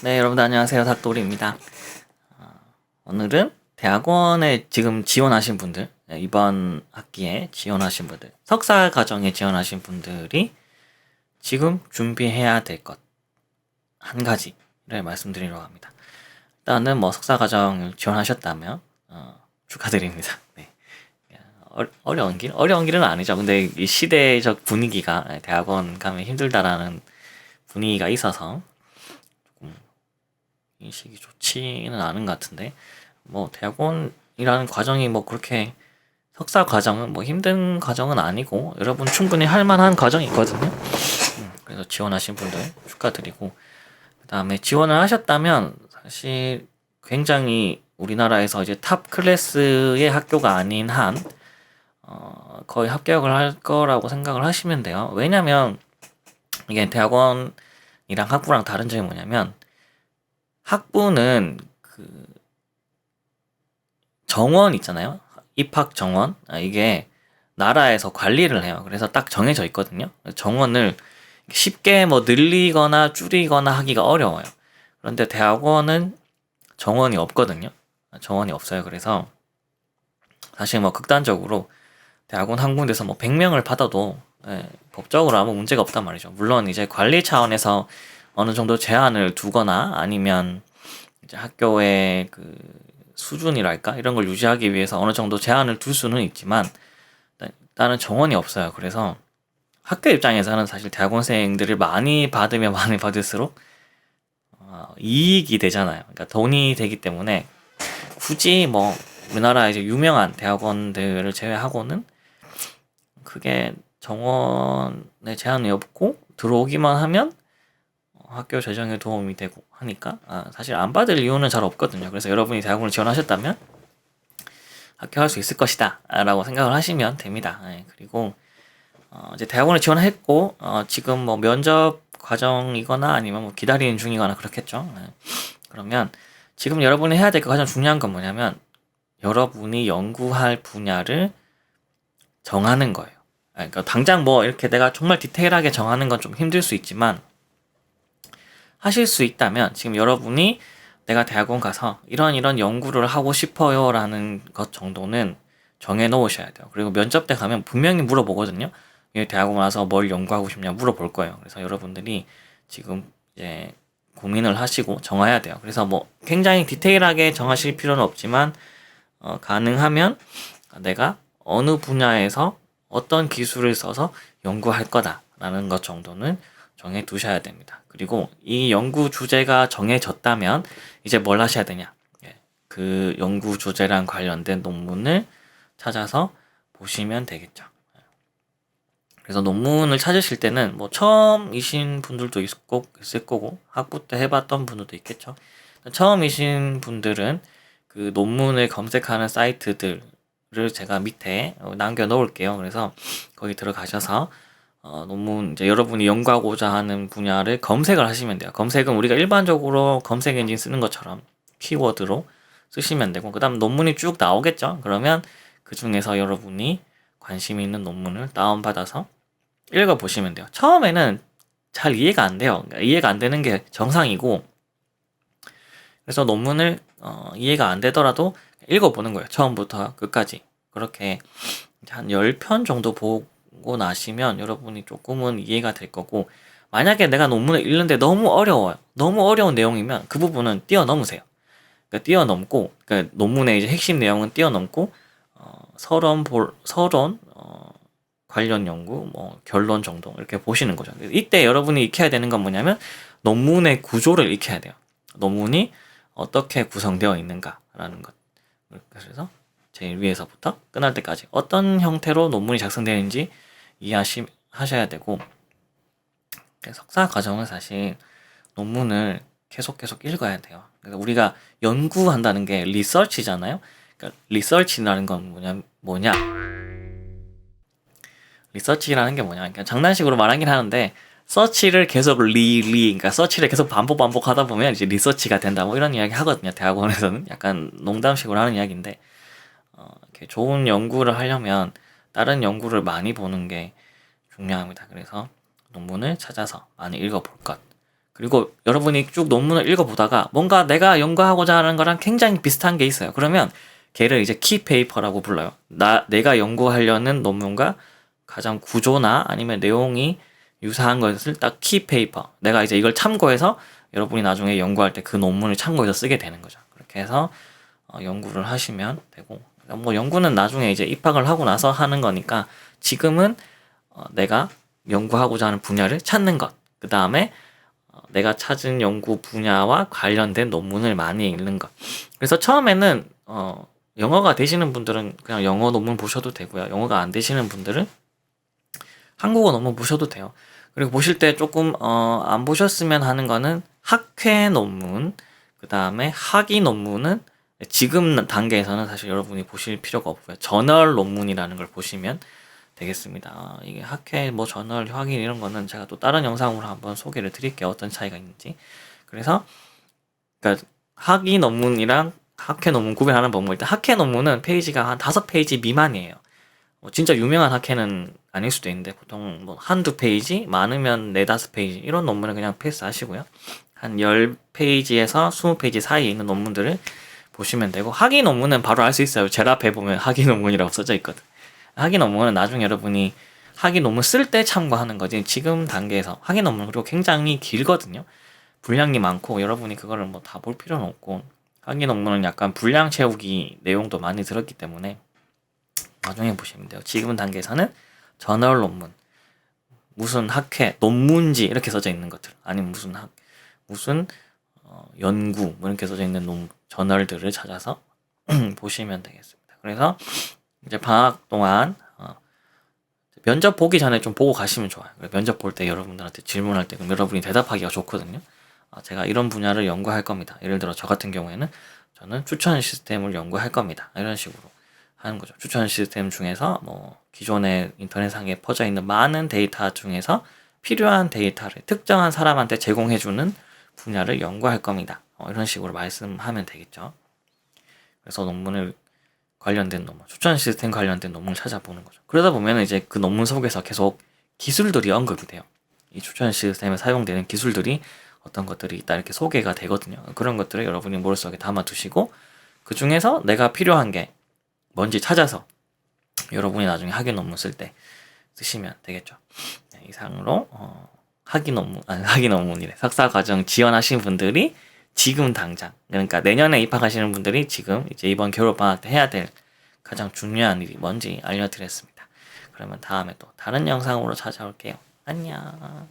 네, 여러분들 안녕하세요. 닥돌입니다. 오늘은 대학원에 지금 지원하신 분들, 이번 학기에 지원하신 분들, 석사 과정에 지원하신 분들이 지금 준비해야 될 것 한 가지를 말씀드리려고 합니다. 일단은 뭐 석사 과정을 지원하셨다면 축하드립니다. 네. 어려운 길? 어려운 길은 아니죠. 근데 이 시대적 분위기가 대학원 가면 힘들다라는 분위기가 있어서 인식이 좋지는 않은 것 같은데, 뭐 대학원이라는 과정이 뭐 그렇게 석사 과정은 뭐 힘든 과정은 아니고 여러분 충분히 할 만한 과정이 있거든요. 그래서 지원하신 분들 축하드리고, 그 다음에 지원을 하셨다면 사실 굉장히 우리나라에서 이제 탑 클래스의 학교가 아닌 한 거의 합격을 할 거라고 생각을 하시면 돼요. 왜냐면 이게 대학원이랑 학부랑 다른 점이 뭐냐면, 학부는 그 정원 있잖아요. 입학 정원. 이게 나라에서 관리를 해요. 그래서 딱 정해져 있거든요. 정원을 쉽게 뭐 늘리거나 줄이거나 하기가 어려워요. 그런데 대학원은 정원이 없거든요. 정원이 없어요. 그래서 사실 뭐 극단적으로 대학원 한 군데서 뭐 100명을 받아도 법적으로 아무 문제가 없단 말이죠. 물론 이제 관리 차원에서 어느 정도 제한을 두거나 아니면 이제 학교의 그 수준이랄까 이런 걸 유지하기 위해서 어느 정도 제한을 둘 수는 있지만 일단은 정원이 없어요. 그래서 학교 입장에서는 사실 대학원생들을 많이 받으면 많이 받을수록 이익이 되잖아요. 그러니까 돈이 되기 때문에 굳이 뭐 우리나라 이제 유명한 대학원들을 제외하고는 크게 정원에 제한이 없고 들어오기만 하면 학교 재정에 도움이 되고 하니까 사실 안 받을 이유는 잘 없거든요. 그래서 여러분이 대학원을 지원하셨다면 합격할 수 있을 것이다 라고 생각을 하시면 됩니다. 그리고 이제 대학원을 지원했고 지금 뭐 면접 과정이거나 아니면 뭐 기다리는 중이거나 그렇겠죠. 그러면 지금 여러분이 해야 될 거 가장 중요한 건 뭐냐면 여러분이 연구할 분야를 정하는 거예요. 그러니까 당장 뭐 이렇게 내가 정말 디테일하게 정하는 건 좀 힘들 수 있지만, 하실 수 있다면 지금 여러분이 내가 대학원 가서 이런 연구를 하고 싶어요 라는 것 정도는 정해 놓으셔야 돼요. 그리고 면접 때 가면 분명히 물어보거든요. 대학원 와서 뭘 연구하고 싶냐 물어볼 거예요. 그래서 여러분들이 지금 이제 고민을 하시고 정해야 돼요. 그래서 뭐 굉장히 디테일하게 정하실 필요는 없지만 가능하면 내가 어느 분야에서 어떤 기술을 써서 연구할 거다라는 것 정도는 정해 두셔야 됩니다. 그리고 이 연구 주제가 정해졌다면 이제 뭘 하셔야 되냐? 그 연구 주제랑 관련된 논문을 찾아서 보시면 되겠죠. 그래서 논문을 찾으실 때는 뭐 처음이신 분들도 있을 거고 학부 때 해봤던 분들도 있겠죠. 처음이신 분들은 그 논문을 검색하는 사이트들을 제가 밑에 남겨 놓을게요. 그래서 거기 들어가셔서 논문 이제 여러분이 연구하고자 하는 분야를 검색을 하시면 돼요. 검색은 우리가 일반적으로 검색 엔진 쓰는 것처럼 키워드로 쓰시면 되고, 그 다음 논문이 쭉 나오겠죠. 그러면 그 중에서 여러분이 관심 있는 논문을 다운받아서 읽어보시면 돼요. 처음에는 잘 이해가 안 돼요. 그러니까 이해가 안 되는 게 정상이고, 그래서 논문을 이해가 안 되더라도 읽어보는 거예요. 처음부터 끝까지. 그렇게 한 10편 정도 보고 나시면 여러분이 조금은 이해가 될 거고, 만약에 내가 논문을 읽는데 너무 어려워요. 너무 어려운 내용이면 그 부분은 뛰어넘으세요. 그러니까 뛰어넘고, 그러니까 논문의 이제 핵심 내용은 뛰어넘고 서론 관련 연구, 뭐 결론 정도 이렇게 보시는 거죠. 이때 여러분이 익혀야 되는 건 뭐냐면 논문의 구조를 익혀야 돼요. 논문이 어떻게 구성되어 있는가라는 것. 그래서 제일 위에서부터 끝날 때까지 어떤 형태로 논문이 작성되는지 이해하셔야 되고, 석사 과정은 사실 논문을 계속 읽어야 돼요. 그래서 우리가 연구한다는 게 리서치잖아요. 그러니까 리서치라는 건 뭐냐? 리서치라는 게 뭐냐? 그러니까 장난식으로 말하긴 하는데 서치를 계속 그러니까 서치를 계속 반복하다 보면 이제 리서치가 된다. 뭐 이런 이야기 하거든요. 대학원에서는 약간 농담식으로 하는 이야기인데, 이렇게 좋은 연구를 하려면 다른 연구를 많이 보는 게 중요합니다. 그래서 논문을 찾아서 많이 읽어볼 것. 그리고 여러분이 쭉 논문을 읽어보다가 뭔가 내가 연구하고자 하는 거랑 굉장히 비슷한 게 있어요. 그러면 걔를 이제 키페이퍼라고 불러요. 내가 연구하려는 논문과 가장 구조나 아니면 내용이 유사한 것을 딱 키페이퍼. 내가 이제 이걸 참고해서 여러분이 나중에 연구할 때 그 논문을 참고해서 쓰게 되는 거죠. 그렇게 해서 연구를 하시면 되고, 뭐 연구는 나중에 이제 입학을 하고 나서 하는 거니까 지금은 내가 연구하고자 하는 분야를 찾는 것, 그 다음에 내가 찾은 연구 분야와 관련된 논문을 많이 읽는 것. 그래서 처음에는 영어가 되시는 분들은 그냥 영어 논문 보셔도 되고요. 영어가 안 되시는 분들은 한국어 논문 보셔도 돼요. 그리고 보실 때 조금 안 보셨으면 하는 거는 학회 논문, 그 다음에 학위 논문은 지금 단계에서는 사실 여러분이 보실 필요가 없고요. 저널 논문이라는 걸 보시면 되겠습니다. 이게 학회, 뭐 저널, 학위 이런 거는 제가 또 다른 영상으로 한번 소개를 드릴게요. 어떤 차이가 있는지. 그래서 그러니까 학위 논문이랑 학회 논문 구별하는 방법, 일단 학회 논문은 페이지가 한 5페이지 미만이에요. 진짜 유명한 학회는 아닐 수도 있는데 보통 뭐 한두 페이지, 많으면 4-5페이지 이런 논문은 그냥 패스하시고요. 한 10페이지에서 20페이지 사이에 있는 논문들을 보시면 되고, 학위 논문은 바로 알 수 있어요. 제일 앞에 보면 학위 논문이라고 써져 있거든. 학위 논문은 나중에 여러분이 학위 논문 쓸 때 참고하는 거지, 지금 단계에서 학위 논문 그리고 굉장히 길거든요. 분량이 많고 여러분이 그거를 뭐 다 볼 필요는 없고, 학위 논문은 약간 분량 채우기 내용도 많이 들었기 때문에 나중에 보시면 돼요. 지금 단계에서는 저널 논문, 무슨 학회, 논문지 이렇게 써져 있는 것들, 아니면 무슨 연구 뭐 이렇게 써져 있는 저널들을 찾아서 보시면 되겠습니다. 그래서 이제 방학 동안 면접 보기 전에 좀 보고 가시면 좋아요. 면접 볼 때 여러분들한테 질문할 때 그럼 여러분이 대답하기가 좋거든요. 제가 이런 분야를 연구할 겁니다. 예를 들어 저 같은 경우에는 저는 추천 시스템을 연구할 겁니다. 이런 식으로 하는 거죠. 추천 시스템 중에서 뭐 기존의 인터넷상에 퍼져 있는 많은 데이터 중에서 필요한 데이터를 특정한 사람한테 제공해주는 분야를 연구할 겁니다. 이런 식으로 말씀하면 되겠죠. 그래서 논문을 관련된 논문, 추천 시스템 관련된 논문을 찾아보는 거죠. 그러다 보면 이제 그 논문 속에서 계속 기술들이 언급이 돼요. 이 추천 시스템에 사용되는 기술들이 어떤 것들이 있다 이렇게 소개가 되거든요. 그런 것들을 여러분이 머릿속에 담아두시고 그 중에서 내가 필요한 게 뭔지 찾아서 여러분이 나중에 학위 논문 쓸 때 쓰시면 되겠죠. 네, 이상으로 학위 논문이래. 석사 과정 지원하신 분들이 지금 당장, 그러니까 내년에 입학하시는 분들이 지금 이제 이번 겨울 방학 때 해야 될 가장 중요한 일이 뭔지 알려드렸습니다. 그러면 다음에 또 다른 영상으로 찾아올게요. 안녕.